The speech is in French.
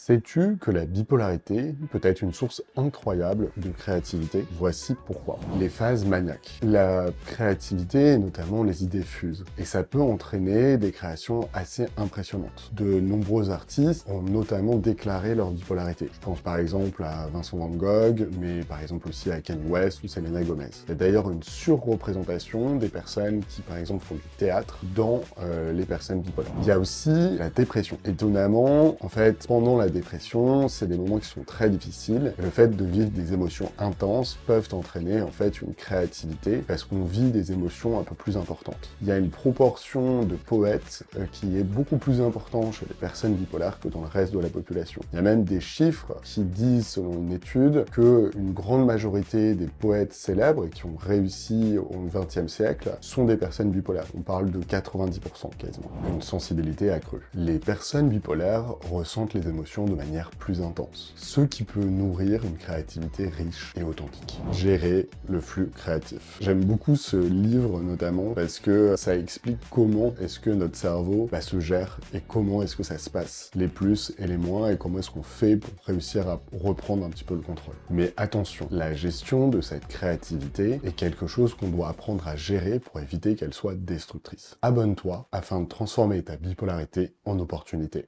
Sais-tu que la bipolarité peut être une source incroyable de créativité? Voici pourquoi. Les phases maniaques. La créativité, et notamment les idées fusent, et ça peut entraîner des créations assez impressionnantes. De nombreux artistes ont notamment déclaré leur bipolarité. Je pense par exemple à Vincent Van Gogh, mais par exemple aussi à Kanye West ou Selena Gomez. Il y a d'ailleurs une surreprésentation des personnes qui par exemple font du théâtre dans les personnes bipolaires. Il y a aussi la dépression. Étonnamment, en fait, pendant la dépression, c'est des moments qui sont très difficiles. Le fait de vivre des émotions intenses peuvent entraîner en fait une créativité parce qu'on vit des émotions un peu plus importantes. Il y a une proportion de poètes qui est beaucoup plus importante chez les personnes bipolaires que dans le reste de la population. Il y a même des chiffres qui disent, selon une étude, qu'une grande majorité des poètes célèbres et qui ont réussi au XXe siècle sont des personnes bipolaires. On parle de 90% quasiment. Une sensibilité accrue. Les personnes bipolaires ressentent les émotions de manière plus intense, ce qui peut nourrir une créativité riche et authentique. Gérer le flux créatif. J'aime beaucoup ce livre notamment parce que ça explique comment est-ce que notre cerveau se gère et comment est-ce que ça se passe, les plus et les moins, et comment est-ce qu'on fait pour réussir à reprendre un petit peu le contrôle. Mais attention, la gestion de cette créativité est quelque chose qu'on doit apprendre à gérer pour éviter qu'elle soit destructrice. Abonne-toi afin de transformer ta bipolarité en opportunité.